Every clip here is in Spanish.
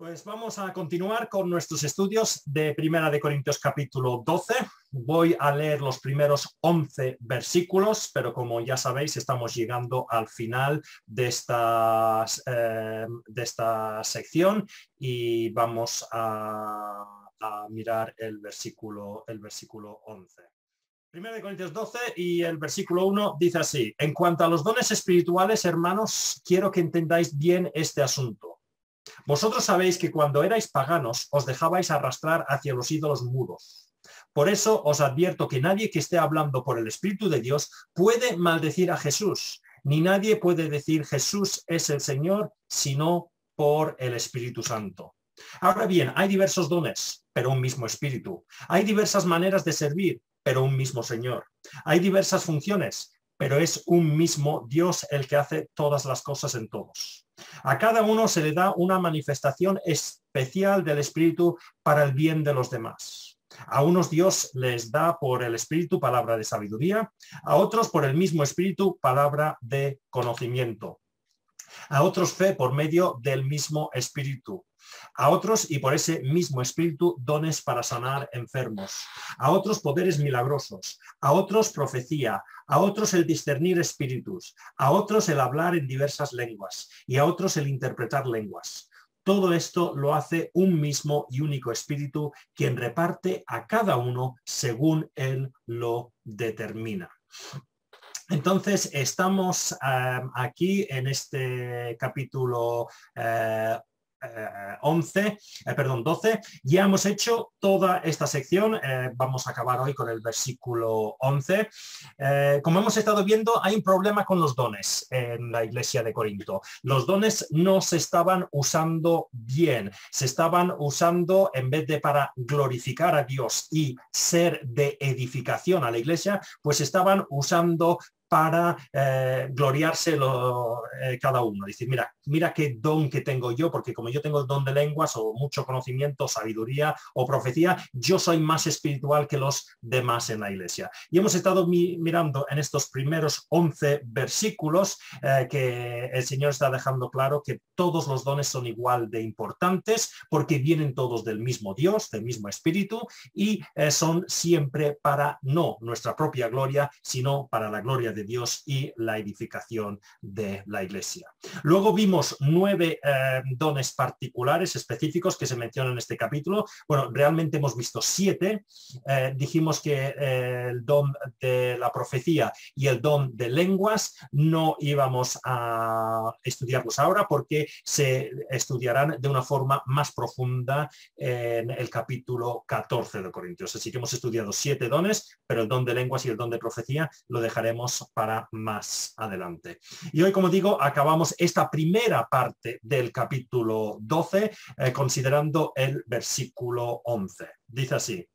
Pues vamos a continuar con nuestros estudios de Primera de Corintios capítulo 12. Voy a leer los primeros 11 versículos, pero como ya sabéis, estamos llegando al final de esta sección y vamos a mirar el versículo 11. Primera de Corintios 12 y el versículo 1 dice así: en cuanto a los dones espirituales, hermanos, quiero que entendáis bien este asunto. Vosotros sabéis que cuando erais paganos os dejabais arrastrar hacia los ídolos mudos. Por eso os advierto que nadie que esté hablando por el Espíritu de Dios puede maldecir a Jesús, ni nadie puede decir Jesús es el Señor, sino por el Espíritu Santo. Ahora bien, hay diversos dones, pero un mismo Espíritu. Hay diversas maneras de servir, pero un mismo Señor. Hay diversas funciones, pero es un mismo Dios el que hace todas las cosas en todos. A cada uno se le da una manifestación especial del Espíritu para el bien de los demás. A unos Dios les da por el Espíritu palabra de sabiduría, a otros por el mismo Espíritu palabra de conocimiento, a otros fe por medio del mismo Espíritu, a otros y por ese mismo Espíritu dones para sanar enfermos, a otros poderes milagrosos, a otros profecía, a otros el discernir espíritus, a otros el hablar en diversas lenguas y a otros el interpretar lenguas. Todo esto lo hace un mismo y único Espíritu, quien reparte a cada uno según él lo determina. Entonces estamos aquí en este capítulo 12. Ya hemos hecho toda esta sección. Vamos a acabar hoy con el versículo 11. Como hemos estado viendo, hay un problema con los dones en la iglesia de Corinto. Los dones no se estaban usando bien. Se estaban usando, en vez de para glorificar a Dios y ser de edificación a la iglesia, pues estaban usando para gloriarse cada uno. Decir, mira qué don que tengo yo, porque como yo tengo el don de lenguas o mucho conocimiento, sabiduría o profecía, yo soy más espiritual que los demás en la iglesia. Y hemos estado mirando en estos primeros 11 versículos que el Señor está dejando claro que todos los dones son igual de importantes porque vienen todos del mismo Dios, del mismo Espíritu, y son siempre para no nuestra propia gloria, sino para la gloria de Dios y la edificación de la iglesia. Luego vimos 9 dones particulares específicos que se mencionan en este capítulo. Bueno, realmente hemos visto 7. Dijimos que el don de la profecía y el don de lenguas no íbamos a estudiarlos ahora porque se estudiarán de una forma más profunda en el capítulo 14 de Corintios. Así que hemos estudiado 7 dones, pero el don de lenguas y el don de profecía lo dejaremos para más adelante. Y hoy, como digo, acabamos esta primera parte del capítulo 12 considerando el versículo 11. Dice así: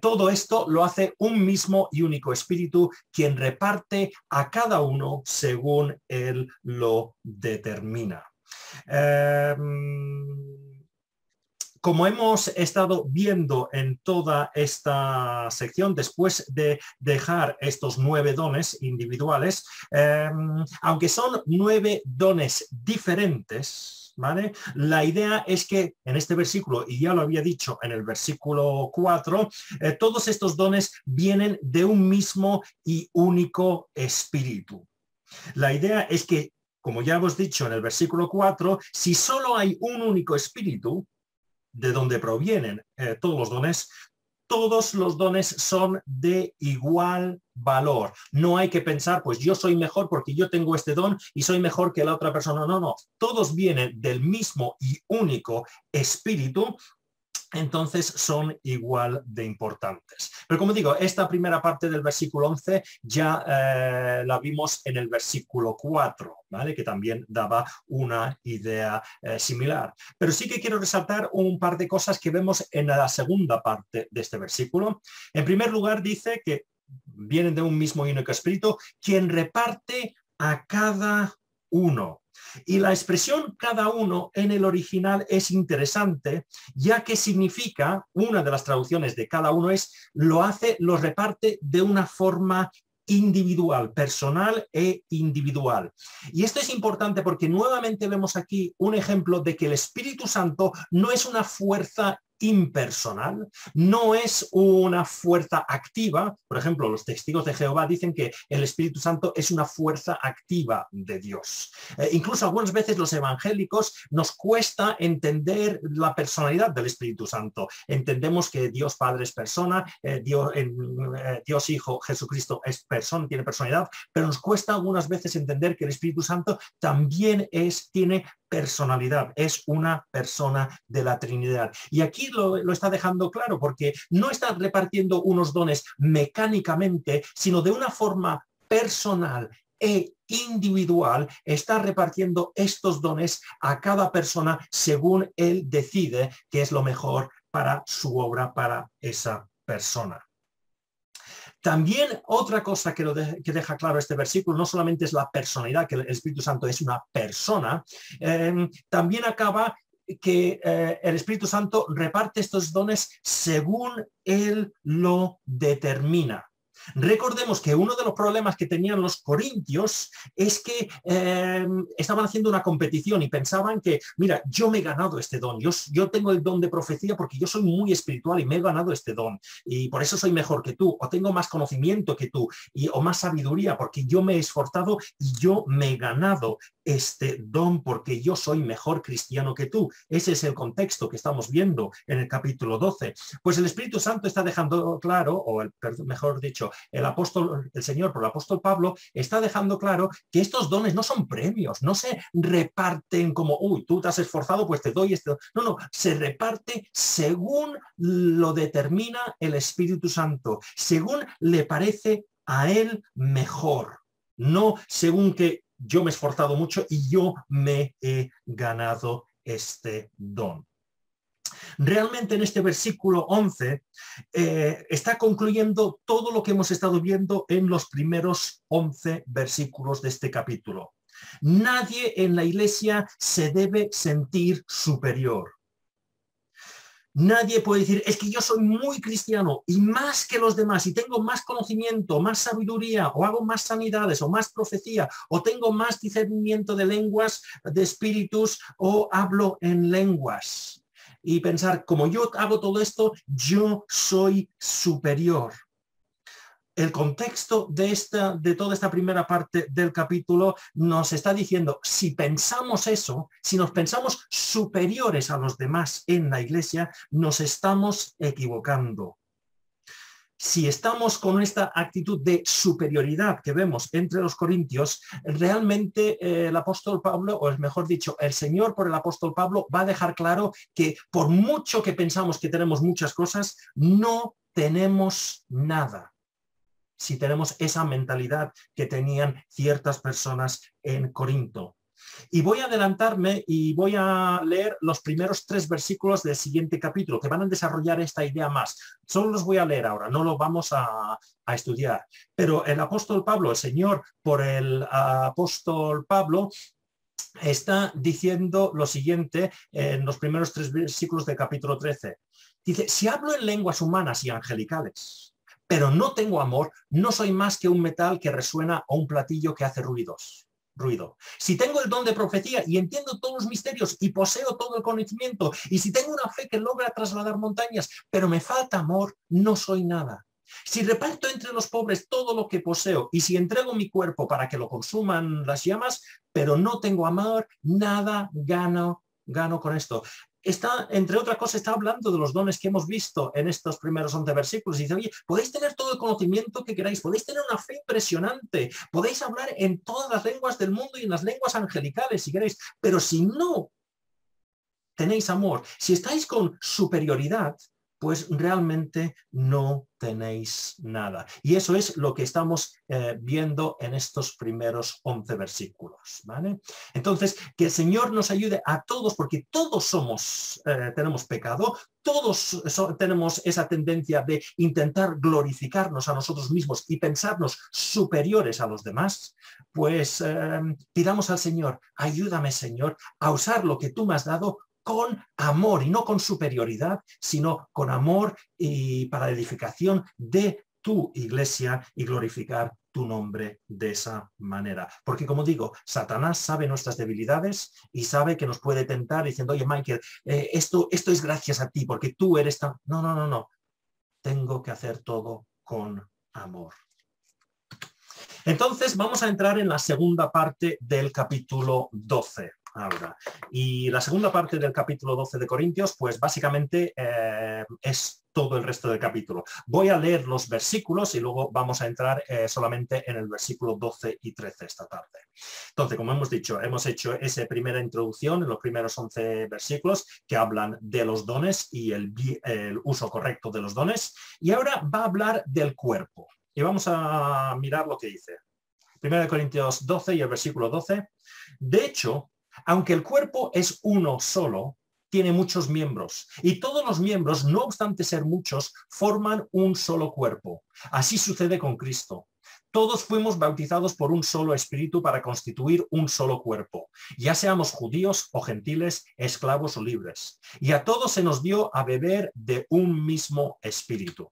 todo esto lo hace un mismo y único Espíritu, quien reparte a cada uno según él lo determina. Como hemos estado viendo en toda esta sección, después de dejar estos 9 dones individuales, aunque son 9 dones diferentes, ¿vale? La idea es que en este versículo, y ya lo había dicho en el versículo 4, todos estos dones vienen de un mismo y único Espíritu. La idea es que, como ya hemos dicho en el versículo 4, si solo hay un único Espíritu, de donde provienen todos los dones son de igual valor. No hay que pensar, pues yo soy mejor porque yo tengo este don y soy mejor que la otra persona. No. Todos vienen del mismo y único Espíritu, entonces son igual de importantes. Pero como digo, esta primera parte del versículo 11 ya la vimos en el versículo 4, ¿vale? Que también daba una idea similar. Pero sí que quiero resaltar un par de cosas que vemos en la segunda parte de este versículo. En primer lugar, dice que vienen de un mismo y único Espíritu, quien reparte a cada uno. Y la expresión cada uno en el original es interesante, ya que significa, una de las traducciones de cada uno es, lo reparte de una forma individual, personal e individual. Y esto es importante porque nuevamente vemos aquí un ejemplo de que el Espíritu Santo no es una fuerza impersonal, no es una fuerza activa. Por ejemplo, los testigos de Jehová dicen que el Espíritu Santo es una fuerza activa de Dios. Incluso algunas veces los evangélicos nos cuesta entender la personalidad del Espíritu Santo. Entendemos que Dios Padre es persona, Dios Hijo Jesucristo es persona, tiene personalidad, pero nos cuesta algunas veces entender que el Espíritu Santo también tiene personalidad, es una persona de la Trinidad. Y aquí lo está dejando claro, porque no está repartiendo unos dones mecánicamente, sino de una forma personal e individual. Está repartiendo estos dones a cada persona según él decide que es lo mejor para su obra, para esa persona. También otra cosa que deja claro este versículo, no solamente es la personalidad, que el Espíritu Santo es una persona, también acaba que el Espíritu Santo reparte estos dones según él lo determina. Recordemos que uno de los problemas que tenían los corintios es que estaban haciendo una competición y pensaban que, mira, yo me he ganado este don, yo tengo el don de profecía porque yo soy muy espiritual y me he ganado este don y por eso soy mejor que tú, o tengo más conocimiento que tú, o más sabiduría porque yo me he esforzado y yo me he ganado este don porque yo soy mejor cristiano que tú. Ese es el contexto que estamos viendo en el capítulo 12. Pues el Espíritu Santo está dejando claro, o mejor dicho, el Señor por el apóstol Pablo está dejando claro que estos dones no son premios, no se reparten como, uy, tú te has esforzado, pues te doy esto. No, no, se reparte según lo determina el Espíritu Santo, según le parece a él mejor, no según que yo me he esforzado mucho y yo me he ganado este don. Realmente en este versículo 11 está concluyendo todo lo que hemos estado viendo en los primeros 11 versículos de este capítulo. Nadie en la iglesia se debe sentir superior. Nadie puede decir, es que yo soy muy cristiano y más que los demás y tengo más conocimiento, más sabiduría, o hago más sanidades, o más profecía, o tengo más discernimiento de lenguas, de espíritus, o hablo en lenguas. Y pensar, como yo hago todo esto, yo soy superior. El contexto de toda esta primera parte del capítulo nos está diciendo, si pensamos eso, si nos pensamos superiores a los demás en la iglesia, nos estamos equivocando. Si estamos con esta actitud de superioridad que vemos entre los corintios, realmente el apóstol Pablo, o mejor dicho, el Señor por el apóstol Pablo va a dejar claro que por mucho que pensamos que tenemos muchas cosas, no tenemos nada. Si tenemos esa mentalidad que tenían ciertas personas en Corinto. Y voy a adelantarme y voy a leer los primeros 3 versículos del siguiente capítulo que van a desarrollar esta idea más. Solo los voy a leer ahora, no los vamos a estudiar. Pero el apóstol Pablo, el Señor por el apóstol Pablo, está diciendo lo siguiente en los primeros 3 versículos del capítulo 13. Dice, si hablo en lenguas humanas y angelicales, pero no tengo amor, no soy más que un metal que resuena o un platillo que hace ruido. Si tengo el don de profecía y entiendo todos los misterios y poseo todo el conocimiento, y si tengo una fe que logra trasladar montañas, pero me falta amor, no soy nada. Si reparto entre los pobres todo lo que poseo y si entrego mi cuerpo para que lo consuman las llamas, pero no tengo amor, nada gano con esto. Está, entre otras cosas, está hablando de los dones que hemos visto en estos primeros 11 versículos y dice, oye, podéis tener todo el conocimiento que queráis, podéis tener una fe impresionante, podéis hablar en todas las lenguas del mundo y en las lenguas angelicales si queréis, pero si no tenéis amor, si estáis con superioridad, pues realmente no tenéis nada. Y eso es lo que estamos viendo en estos primeros 11 versículos, ¿vale? Entonces, que el Señor nos ayude a todos, porque todos tenemos pecado, todos tenemos esa tendencia de intentar glorificarnos a nosotros mismos y pensarnos superiores a los demás, pues pidamos al Señor, ayúdame, Señor, a usar lo que tú me has dado con amor y no con superioridad, sino con amor y para la edificación de tu iglesia y glorificar tu nombre de esa manera. Porque como digo, Satanás sabe nuestras debilidades y sabe que nos puede tentar diciendo, oye Michael, esto es gracias a ti, porque tú eres tan... No, no, no, no. Tengo que hacer todo con amor. Entonces vamos a entrar en la segunda parte del capítulo 12 ahora. Y la segunda parte del capítulo 12 de Corintios, pues básicamente es todo el resto del capítulo. Voy a leer los versículos y luego vamos a entrar solamente en el versículo 12 y 13 esta tarde. Entonces, como hemos dicho, hemos hecho esa primera introducción en los primeros 11 versículos que hablan de los dones y el uso correcto de los dones. Y ahora va a hablar del cuerpo. Y vamos a mirar lo que dice. 1 Corintios 12 y el versículo 12. De hecho, aunque el cuerpo es uno solo, tiene muchos miembros. Y todos los miembros, no obstante ser muchos, forman un solo cuerpo. Así sucede con Cristo. Todos fuimos bautizados por un solo espíritu para constituir un solo cuerpo, ya seamos judíos o gentiles, esclavos o libres. Y a todos se nos dio a beber de un mismo espíritu.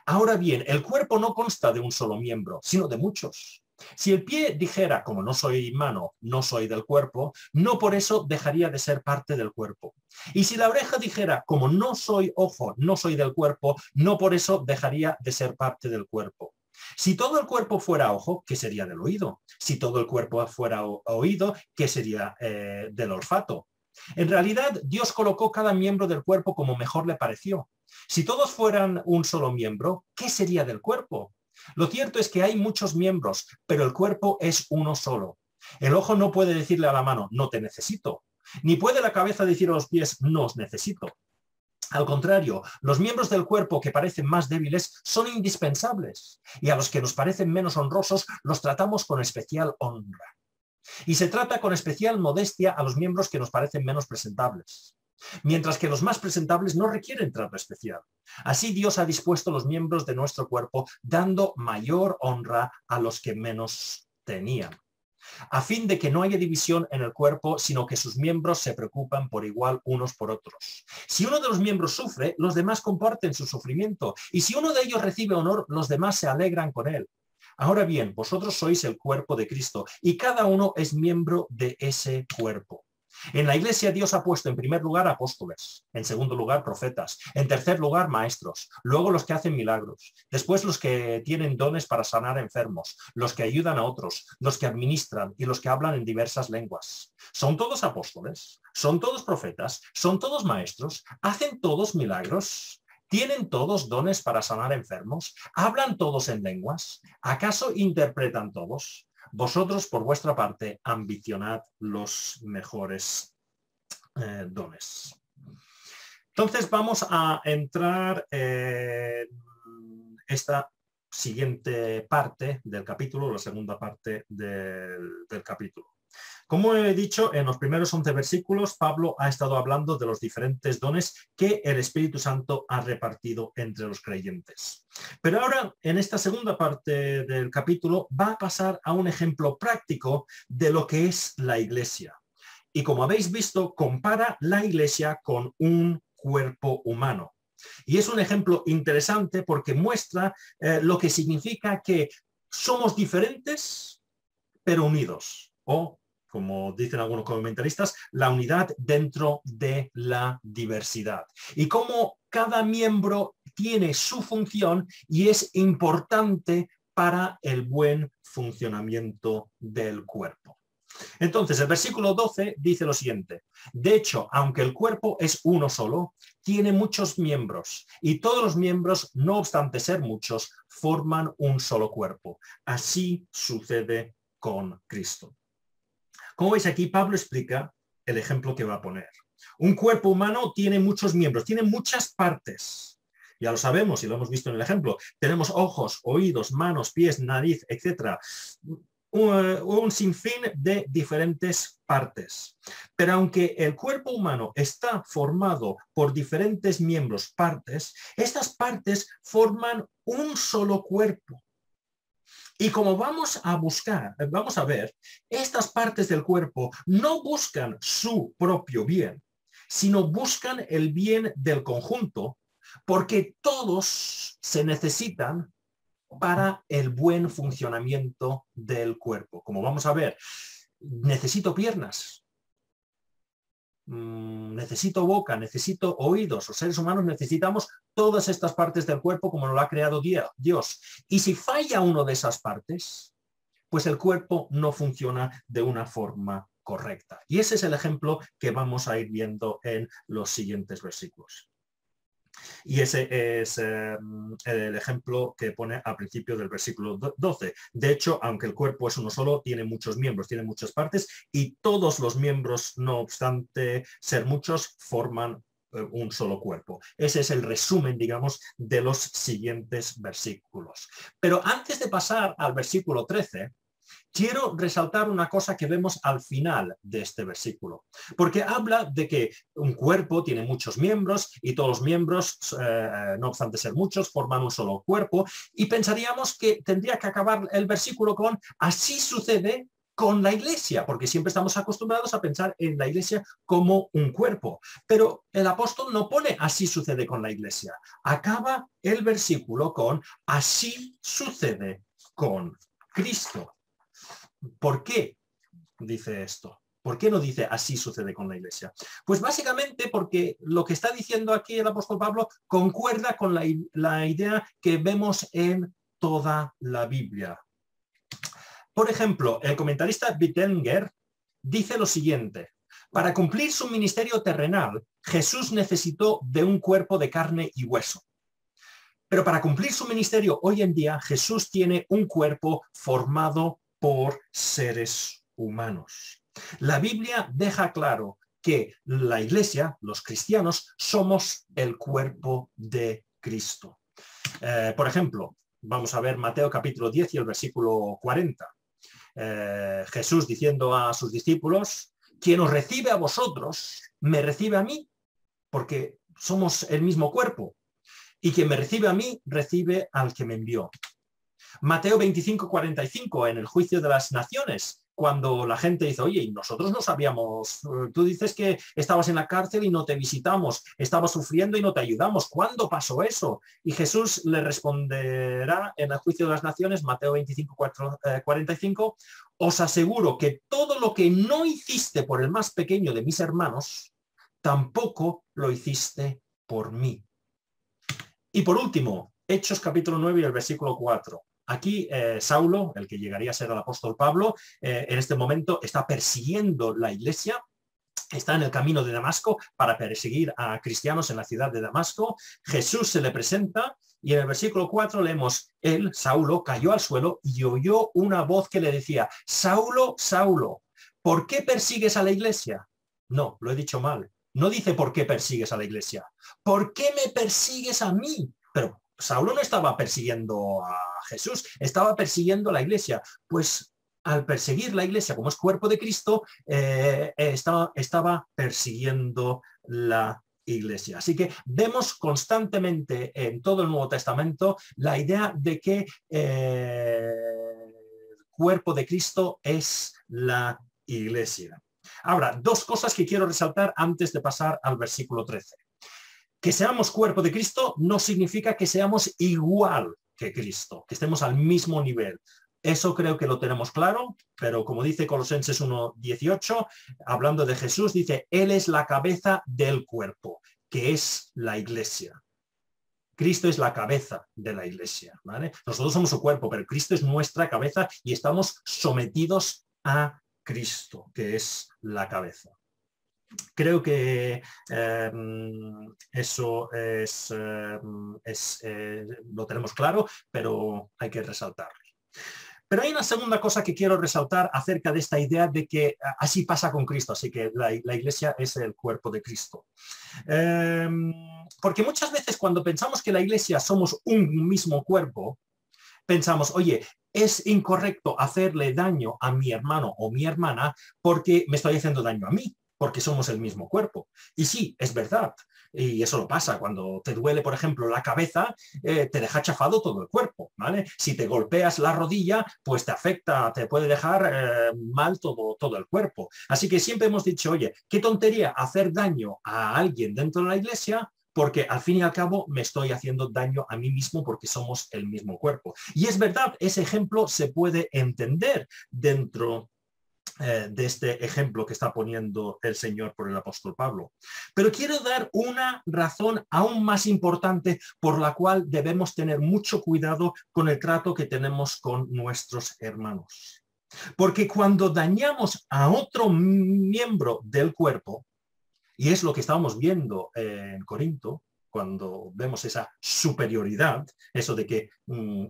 Ahora bien, el cuerpo no consta de un solo miembro, sino de muchos. Si el pie dijera, como no soy mano, no soy del cuerpo, no por eso dejaría de ser parte del cuerpo. Y si la oreja dijera, como no soy ojo, no soy del cuerpo, no por eso dejaría de ser parte del cuerpo. Si todo el cuerpo fuera ojo, ¿qué sería del oído? Si todo el cuerpo fuera oído, ¿qué sería del olfato? En realidad, Dios colocó cada miembro del cuerpo como mejor le pareció. Si todos fueran un solo miembro, ¿qué sería del cuerpo? Lo cierto es que hay muchos miembros, pero el cuerpo es uno solo. El ojo no puede decirle a la mano, no te necesito. Ni puede la cabeza decir a los pies, no os necesito. Al contrario, los miembros del cuerpo que parecen más débiles son indispensables, y a los que nos parecen menos honrosos los tratamos con especial honra. Y se trata con especial modestia a los miembros que nos parecen menos presentables, mientras que los más presentables no requieren trato especial. Así Dios ha dispuesto los miembros de nuestro cuerpo, dando mayor honra a los que menos tenían, a fin de que no haya división en el cuerpo, sino que sus miembros se preocupan por igual unos por otros. Si uno de los miembros sufre, los demás comparten su sufrimiento, y si uno de ellos recibe honor, los demás se alegran con él. Ahora bien, vosotros sois el cuerpo de Cristo y cada uno es miembro de ese cuerpo. En la iglesia Dios ha puesto en primer lugar apóstoles, en segundo lugar profetas, en tercer lugar maestros, luego los que hacen milagros, después los que tienen dones para sanar enfermos, los que ayudan a otros, los que administran y los que hablan en diversas lenguas. ¿Son todos apóstoles? ¿Son todos profetas? ¿Son todos maestros? ¿Hacen todos milagros? ¿Tienen todos dones para sanar enfermos? ¿Hablan todos en lenguas? ¿Acaso interpretan todos? Vosotros, por vuestra parte, ambicionad los mejores dones. Entonces vamos a entrar en esta siguiente parte del capítulo, la segunda parte del capítulo. Como he dicho, en los primeros 11 versículos, Pablo ha estado hablando de los diferentes dones que el Espíritu Santo ha repartido entre los creyentes. Pero ahora, en esta segunda parte del capítulo, va a pasar a un ejemplo práctico de lo que es la iglesia. Y como habéis visto, compara la iglesia con un cuerpo humano. Y es un ejemplo interesante porque muestra lo que significa que somos diferentes, pero unidos. O, como dicen algunos comentaristas, la unidad dentro de la diversidad. Y cómo cada miembro tiene su función y es importante para el buen funcionamiento del cuerpo. Entonces, el versículo 12 dice lo siguiente: de hecho, aunque el cuerpo es uno solo, tiene muchos miembros, y todos los miembros, no obstante ser muchos, forman un solo cuerpo. Así sucede con Cristo. Como veis aquí, Pablo explica el ejemplo que va a poner. Un cuerpo humano tiene muchos miembros, tiene muchas partes. Ya lo sabemos y lo hemos visto en el ejemplo. Tenemos ojos, oídos, manos, pies, nariz, etc. Un sinfín de diferentes partes. Pero aunque el cuerpo humano está formado por diferentes miembros, partes, estas partes forman un solo cuerpo. Y como vamos a ver, estas partes del cuerpo no buscan su propio bien, sino buscan el bien del conjunto, porque todos se necesitan para el buen funcionamiento del cuerpo. Como vamos a ver, necesito piernas, necesito boca, necesito oídos. Los seres humanos necesitamos todas estas partes del cuerpo como lo ha creado Dios. Y si falla una de esas partes, pues el cuerpo no funciona de una forma correcta. Y ese es el ejemplo que vamos a ir viendo en los siguientes versículos. Y ese es el ejemplo que pone al principio del versículo 12. De hecho, aunque el cuerpo es uno solo, tiene muchos miembros, tiene muchas partes, y todos los miembros, no obstante ser muchos, forman un solo cuerpo. Ese es el resumen, digamos, de los siguientes versículos. Pero antes de pasar al versículo 13, quiero resaltar una cosa que vemos al final de este versículo, porque habla de que un cuerpo tiene muchos miembros y todos los miembros, no obstante ser muchos, forman un solo cuerpo, y pensaríamos que tendría que acabar el versículo con así sucede con la iglesia, porque siempre estamos acostumbrados a pensar en la iglesia como un cuerpo. Pero el apóstol no pone así sucede con la iglesia. Acaba el versículo con así sucede con Cristo. ¿Por qué dice esto? ¿Por qué no dice así sucede con la iglesia? Pues básicamente porque lo que está diciendo aquí el apóstol Pablo concuerda con la idea que vemos en toda la Biblia. Por ejemplo, el comentarista Bittenger dice lo siguiente: para cumplir su ministerio terrenal, Jesús necesitó de un cuerpo de carne y hueso. Pero para cumplir su ministerio hoy en día, Jesús tiene un cuerpo formado por seres humanos. La Biblia deja claro que la iglesia, los cristianos, somos el cuerpo de Cristo. Por ejemplo, vamos a ver Mateo capítulo 10 y el versículo 40. Jesús diciendo a sus discípulos: quien os recibe a vosotros, me recibe a mí, porque somos el mismo cuerpo. Y quien me recibe a mí, recibe al que me envió. Mateo 25:45, en el juicio de las naciones, cuando la gente dice: oye, nosotros no sabíamos, tú dices que estabas en la cárcel y no te visitamos, estabas sufriendo y no te ayudamos, ¿cuándo pasó eso? Y Jesús le responderá en el juicio de las naciones, Mateo 25:45, os aseguro que todo lo que no hiciste por el más pequeño de mis hermanos, tampoco lo hiciste por mí. Y por último, Hechos capítulo 9 y el versículo 4. Aquí Saulo, el que llegaría a ser el apóstol Pablo, en este momento está persiguiendo la iglesia, está en el camino de Damasco para perseguir a cristianos en la ciudad de Damasco. Jesús se le presenta y en el versículo 4 leemos: él, Saulo, cayó al suelo y oyó una voz que le decía: Saulo, Saulo, ¿por qué persigues a la iglesia? No, lo he dicho mal. No dice por qué persigues a la iglesia. ¿Por qué me persigues a mí? Pero Saulo no estaba persiguiendo a Jesús, estaba persiguiendo a la iglesia. Pues al perseguir la iglesia como es cuerpo de Cristo, estaba persiguiendo la iglesia. Así que vemos constantemente en todo el Nuevo Testamento la idea de que el cuerpo de Cristo es la iglesia. Ahora, dos cosas que quiero resaltar antes de pasar al versículo 13. Que seamos cuerpo de Cristo no significa que seamos igual que Cristo, que estemos al mismo nivel. Eso creo que lo tenemos claro, pero como dice Colosenses 1:18, hablando de Jesús, dice: él es la cabeza del cuerpo, que es la iglesia. Cristo es la cabeza de la iglesia, ¿vale? Nosotros somos su cuerpo, pero Cristo es nuestra cabeza y estamos sometidos a Cristo, que es la cabeza. Creo que eso lo tenemos claro, pero hay que resaltarlo. Pero hay una segunda cosa que quiero resaltar acerca de esta idea de que así pasa con Cristo, así que la iglesia es el cuerpo de Cristo. Porque muchas veces cuando pensamos que la iglesia somos un mismo cuerpo, pensamos: oye, es incorrecto hacerle daño a mi hermano o mi hermana porque me estoy haciendo daño a mí, porque somos el mismo cuerpo. Y sí, es verdad. Y eso lo pasa cuando te duele, por ejemplo, la cabeza, te deja chafado todo el cuerpo, ¿vale? Si te golpeas la rodilla, pues te afecta, te puede dejar mal todo el cuerpo. Así que siempre hemos dicho: oye, qué tontería hacer daño a alguien dentro de la iglesia, porque al fin y al cabo me estoy haciendo daño a mí mismo porque somos el mismo cuerpo. Y es verdad, ese ejemplo se puede entender dentro de este ejemplo que está poniendo el Señor por el apóstol Pablo. Pero quiero dar una razón aún más importante por la cual debemos tener mucho cuidado con el trato que tenemos con nuestros hermanos. Porque cuando dañamos a otro miembro del cuerpo, y es lo que estábamos viendo en Corinto, cuando vemos esa superioridad, eso de que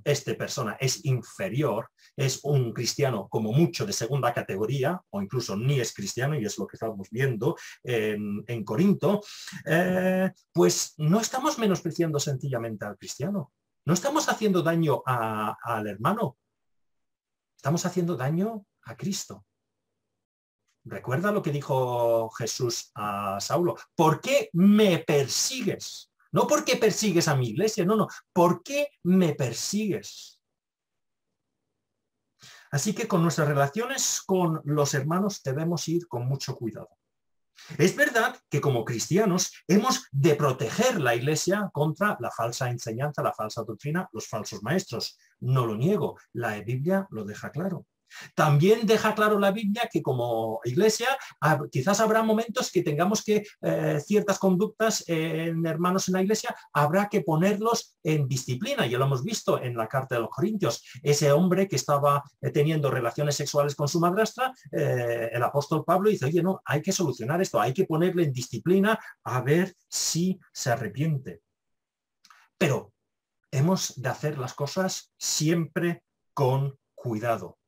esta persona es inferior, es un cristiano como mucho de segunda categoría, o incluso ni es cristiano, y es lo que estamos viendo en Corinto, pues no estamos menospreciando sencillamente al cristiano, no estamos haciendo daño al hermano, estamos haciendo daño a Cristo. Recuerda lo que dijo Jesús a Saulo. ¿Por qué me persigues? No porque persigues a mi iglesia, no. ¿Por qué me persigues? Así que con nuestras relaciones con los hermanos debemos ir con mucho cuidado. Es verdad que como cristianos hemos de proteger la iglesia contra la falsa enseñanza, la falsa doctrina, los falsos maestros. No lo niego, la Biblia lo deja claro. También deja claro la Biblia que como iglesia quizás habrá momentos que tengamos que ciertas conductas en hermanos en la iglesia habrá que ponerlos en disciplina. Ya lo hemos visto en la carta de los Corintios. Ese hombre que estaba teniendo relaciones sexuales con su madrastra, el apóstol Pablo dice, oye, no, hay que solucionar esto, hay que ponerle en disciplina a ver si se arrepiente. Pero hemos de hacer las cosas siempre con cuidado.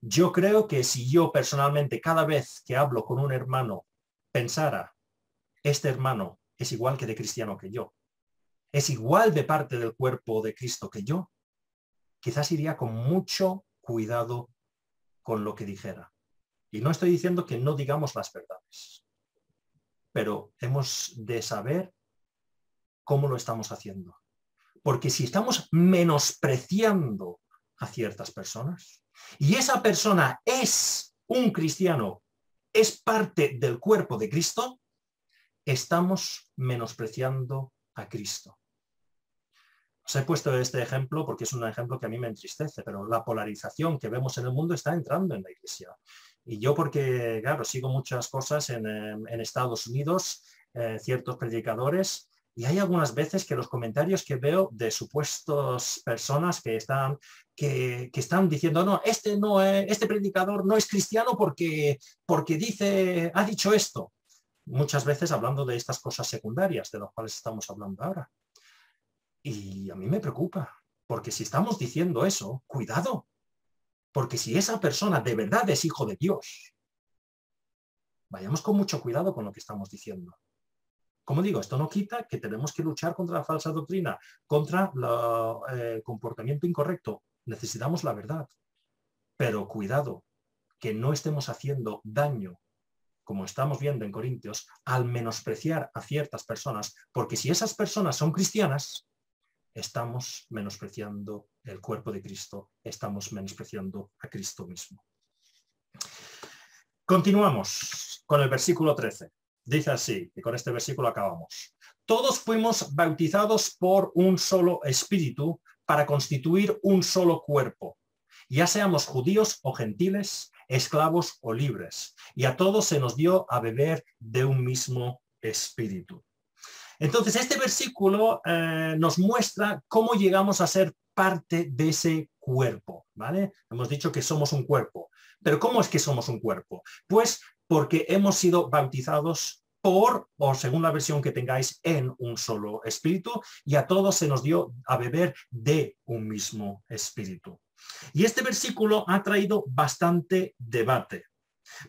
Yo creo que si yo personalmente cada vez que hablo con un hermano pensara, este hermano es igual que de cristiano que yo, es igual de parte del cuerpo de Cristo que yo, quizás iría con mucho cuidado con lo que dijera. Y no estoy diciendo que no digamos las verdades, pero hemos de saber cómo lo estamos haciendo. Porque si estamos menospreciando a ciertas personas, y esa persona es un cristiano, es parte del cuerpo de Cristo, estamos menospreciando a Cristo. Os he puesto este ejemplo porque es un ejemplo que a mí me entristece, pero la polarización que vemos en el mundo está entrando en la iglesia. Y yo porque, claro, sigo muchas cosas en Estados Unidos, ciertos predicadores, y hay algunas veces que los comentarios que veo de supuestas personas que están diciendo, no, este predicador no es cristiano porque ha dicho esto. Muchas veces hablando de estas cosas secundarias de las cuales estamos hablando ahora. Y a mí me preocupa, porque si estamos diciendo eso, cuidado, porque si esa persona de verdad es hijo de Dios, vayamos con mucho cuidado con lo que estamos diciendo. Como digo, esto no quita que tenemos que luchar contra la falsa doctrina, contra el comportamiento incorrecto. Necesitamos la verdad. Pero cuidado, que no estemos haciendo daño, como estamos viendo en Corintios, al menospreciar a ciertas personas, porque si esas personas son cristianas, estamos menospreciando el cuerpo de Cristo, estamos menospreciando a Cristo mismo. Continuamos con el versículo 13. Dice así, y con este versículo acabamos. Todos fuimos bautizados por un solo espíritu para constituir un solo cuerpo, ya seamos judíos o gentiles, esclavos o libres, y a todos se nos dio a beber de un mismo espíritu. Entonces, este versículo nos muestra cómo llegamos a ser parte de ese cuerpo, ¿vale? Hemos dicho que somos un cuerpo. ¿Pero cómo es que somos un cuerpo? Pues porque hemos sido bautizados por, o según la versión que tengáis, en un solo espíritu, y a todos se nos dio a beber de un mismo espíritu. Y este versículo ha traído bastante debate.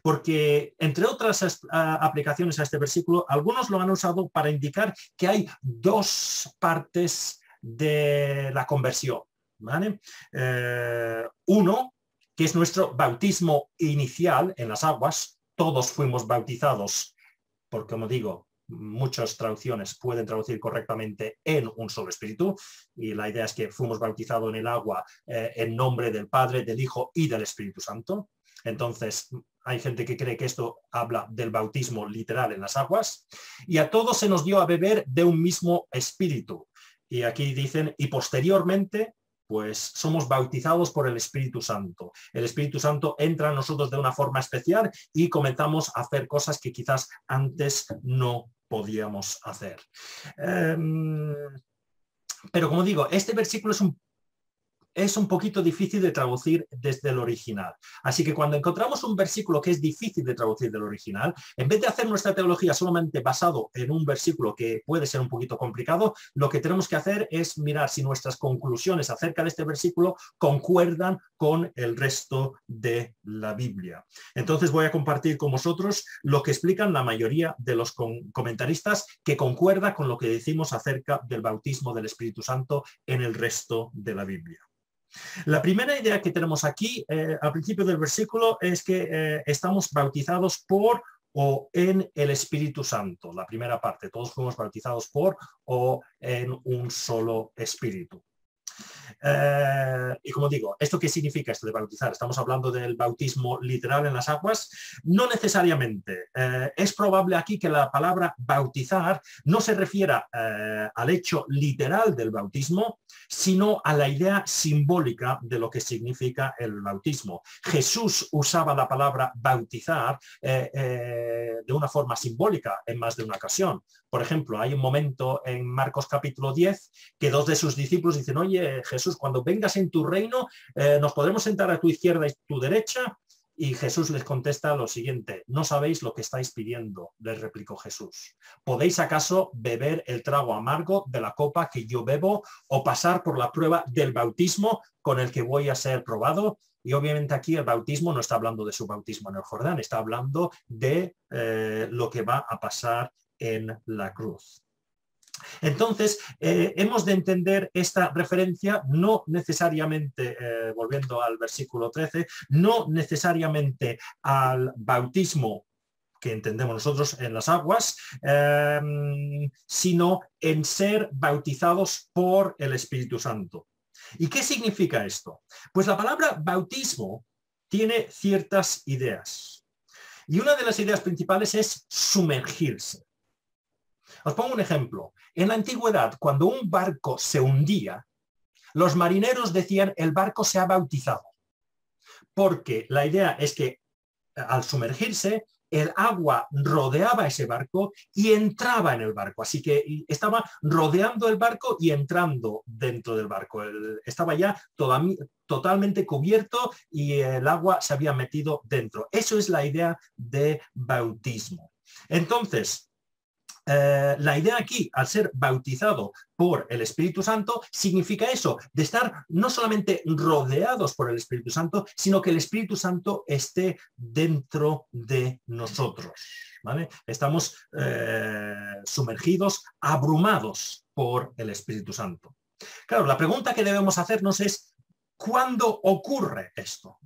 Porque, entre otras aplicaciones a este versículo, algunos lo han usado para indicar que hay dos partes de la conversión, ¿vale? Uno, que es nuestro bautismo inicial en las aguas. Todos fuimos bautizados, porque, como digo, muchas traducciones pueden traducir correctamente en un solo espíritu, y la idea es que fuimos bautizados en el agua en nombre del Padre, del Hijo y del Espíritu Santo. Entonces, hay gente que cree que esto habla del bautismo literal en las aguas, y a todos se nos dio a beber de un mismo espíritu. Y aquí dicen, y posteriormente, pues somos bautizados por el Espíritu Santo. El Espíritu Santo entra en nosotros de una forma especial y comenzamos a hacer cosas que quizás antes no podíamos hacer. Pero como digo, este versículo es un poquito difícil de traducir desde el original. Así que cuando encontramos un versículo que es difícil de traducir del original, en vez de hacer nuestra teología solamente basado en un versículo que puede ser un poquito complicado, lo que tenemos que hacer es mirar si nuestras conclusiones acerca de este versículo concuerdan con el resto de la Biblia. Entonces voy a compartir con vosotros lo que explican la mayoría de los comentaristas, que concuerda con lo que decimos acerca del bautismo del Espíritu Santo en el resto de la Biblia. La primera idea que tenemos aquí al principio del versículo es que estamos bautizados por o en el Espíritu Santo. La primera parte, todos fuimos bautizados por o en un solo Espíritu. Y como digo, ¿esto qué significa esto de bautizar? Estamos hablando del bautismo literal en las aguas. No necesariamente. Es probable aquí que la palabra bautizar no se refiera al hecho literal del bautismo, sino a la idea simbólica de lo que significa el bautismo. Jesús usaba la palabra bautizar de una forma simbólica en más de una ocasión. Por ejemplo, hay un momento en Marcos capítulo 10 que dos de sus discípulos dicen, oye, Jesús, cuando vengas en tu reino, ¿nos podremos sentar a tu izquierda y tu derecha? Y Jesús les contesta lo siguiente, no sabéis lo que estáis pidiendo, les replicó Jesús. ¿Podéis acaso beber el trago amargo de la copa que yo bebo o pasar por la prueba del bautismo con el que voy a ser probado? Y obviamente aquí el bautismo no está hablando de su bautismo en el Jordán, está hablando de lo que va a pasar en la cruz. Entonces, hemos de entender esta referencia no necesariamente, volviendo al versículo 13, no necesariamente al bautismo que entendemos nosotros en las aguas, sino en ser bautizados por el Espíritu Santo. ¿Y qué significa esto? Pues la palabra bautismo tiene ciertas ideas. Y una de las ideas principales es sumergirse. Os pongo un ejemplo. En la antigüedad, cuando un barco se hundía, los marineros decían el barco se ha bautizado. Porque la idea es que al sumergirse, el agua rodeaba ese barco y entraba en el barco. Así que estaba rodeando el barco y entrando dentro del barco. Estaba ya totalmente cubierto y el agua se había metido dentro. Eso es la idea de bautismo. Entonces, la idea aquí, al ser bautizado por el Espíritu Santo, significa eso, de estar no solamente rodeados por el Espíritu Santo, sino que el Espíritu Santo esté dentro de nosotros, ¿vale? Estamos sumergidos, abrumados por el Espíritu Santo. Claro, la pregunta que debemos hacernos es, ¿cuándo ocurre esto?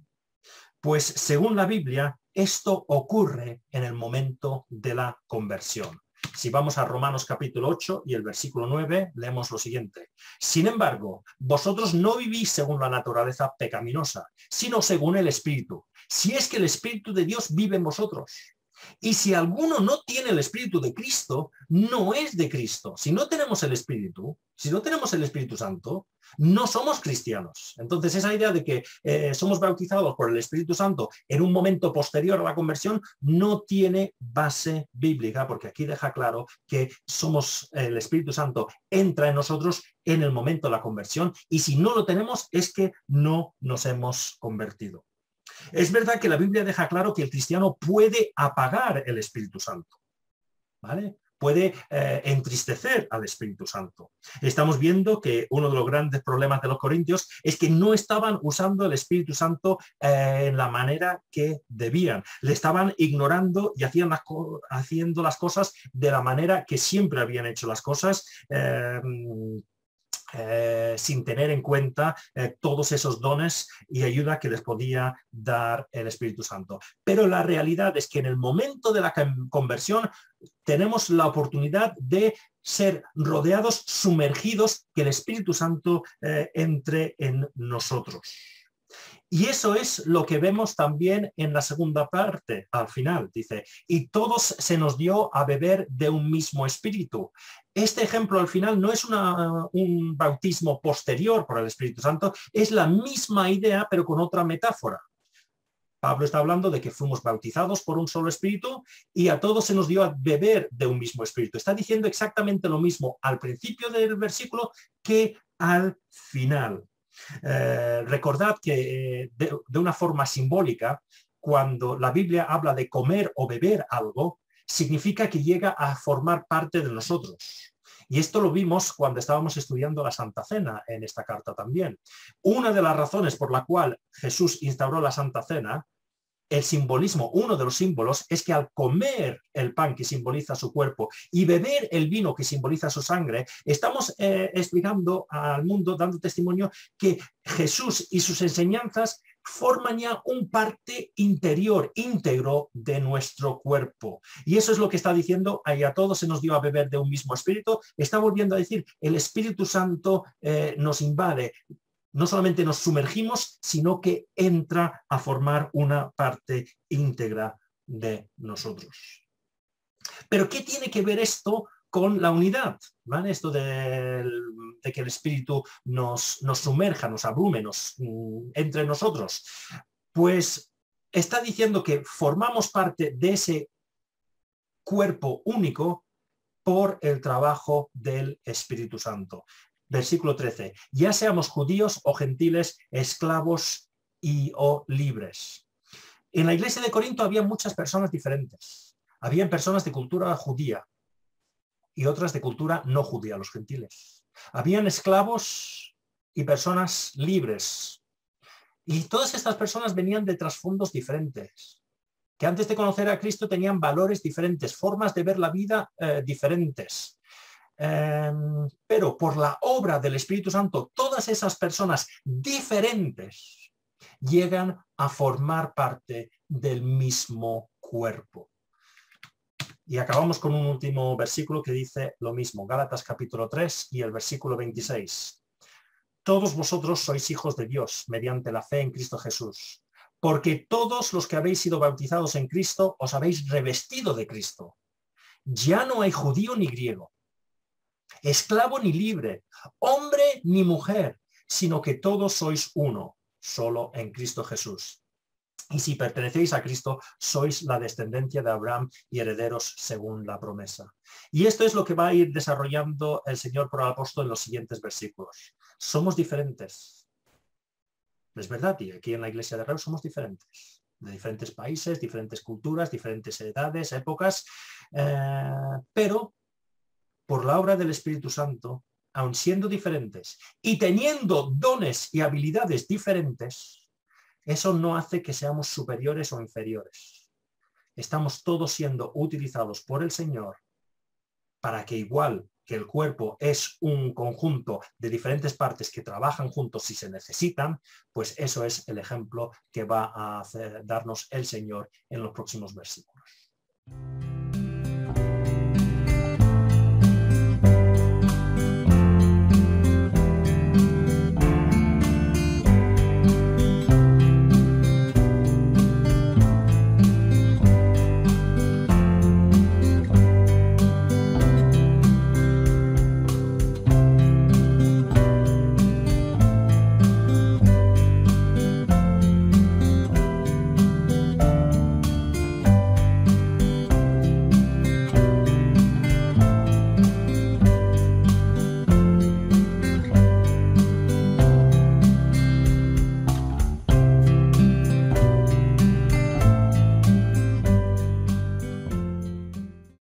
Pues según la Biblia, esto ocurre en el momento de la conversión. Si vamos a Romanos capítulo 8 y el versículo 9, leemos lo siguiente. Sin embargo, vosotros no vivís según la naturaleza pecaminosa, sino según el Espíritu. Si es que el Espíritu de Dios vive en vosotros. Y si alguno no tiene el Espíritu de Cristo, no es de Cristo. Si no tenemos el Espíritu, si no tenemos el Espíritu Santo, no somos cristianos. Entonces esa idea de que somos bautizados por el Espíritu Santo en un momento posterior a la conversión no tiene base bíblica, porque aquí deja claro que el Espíritu Santo entra en nosotros en el momento de la conversión y si no lo tenemos es que no nos hemos convertido. Es verdad que la Biblia deja claro que el cristiano puede apagar el Espíritu Santo, ¿vale? Puede entristecer al Espíritu Santo. Estamos viendo que uno de los grandes problemas de los corintios es que no estaban usando el Espíritu Santo en la manera que debían. Le estaban ignorando y haciendo las cosas de la manera que siempre habían hecho las cosas, sin tener en cuenta todos esos dones y ayuda que les podía dar el Espíritu Santo. Pero la realidad es que en el momento de la conversión tenemos la oportunidad de ser rodeados, sumergidos, que el Espíritu Santo entre en nosotros. Y eso es lo que vemos también en la segunda parte, al final, dice, y todos se nos dio a beber de un mismo espíritu. Este ejemplo al final no es un bautismo posterior por el Espíritu Santo, es la misma idea, pero con otra metáfora. Pablo está hablando de que fuimos bautizados por un solo espíritu y a todos se nos dio a beber de un mismo espíritu. Está diciendo exactamente lo mismo al principio del versículo que al final. Recordad que de una forma simbólica, cuando la Biblia habla de comer o beber algo, significa que llega a formar parte de nosotros. Y esto lo vimos cuando estábamos estudiando la Santa Cena en esta carta también. Una de las razones por la cual Jesús instauró la Santa Cena, el simbolismo, uno de los símbolos, es que al comer el pan que simboliza su cuerpo y beber el vino que simboliza su sangre, estamos explicando al mundo, dando testimonio que Jesús y sus enseñanzas forman ya un parte interior, íntegro de nuestro cuerpo. Y eso es lo que está diciendo, ahí a todos se nos dio a beber de un mismo espíritu. Está volviendo a decir, el Espíritu Santo nos invade. No solamente nos sumergimos, sino que entra a formar una parte íntegra de nosotros. Pero ¿qué tiene que ver esto con la unidad? ¿Vale? Esto de que el Espíritu nos sumerja, nos abrume, entre nosotros. Pues está diciendo que formamos parte de ese cuerpo único por el trabajo del Espíritu Santo. Versículo 13, ya seamos judíos o gentiles, esclavos o libres. En la iglesia de Corinto había muchas personas diferentes. Habían personas de cultura judía y otras de cultura no judía, los gentiles. Habían esclavos y personas libres. Y todas estas personas venían de trasfondos diferentes, que antes de conocer a Cristo tenían valores diferentes, formas de ver la vida diferentes. Pero por la obra del Espíritu Santo, todas esas personas diferentes llegan a formar parte del mismo cuerpo. Y acabamos con un último versículo que dice lo mismo, Gálatas capítulo 3 y el versículo 26. Todos vosotros sois hijos de Dios mediante la fe en Cristo Jesús, porque todos los que habéis sido bautizados en Cristo os habéis revestido de Cristo. Ya no hay judío ni griego, esclavo ni libre, hombre ni mujer, sino que todos sois uno, solo en Cristo Jesús. Y si pertenecéis a Cristo, sois la descendencia de Abraham y herederos según la promesa. Y esto es lo que va a ir desarrollando el Señor por el apóstol en los siguientes versículos. Somos diferentes. Es verdad, y aquí en la iglesia de Reus somos diferentes. De diferentes países, diferentes culturas, diferentes edades, épocas, pero por la obra del Espíritu Santo, aun siendo diferentes y teniendo dones y habilidades diferentes, eso no hace que seamos superiores o inferiores. Estamos todos siendo utilizados por el Señor para que, igual que el cuerpo es un conjunto de diferentes partes que trabajan juntos si se necesitan, pues eso es el ejemplo que va a darnos el Señor en los próximos versículos.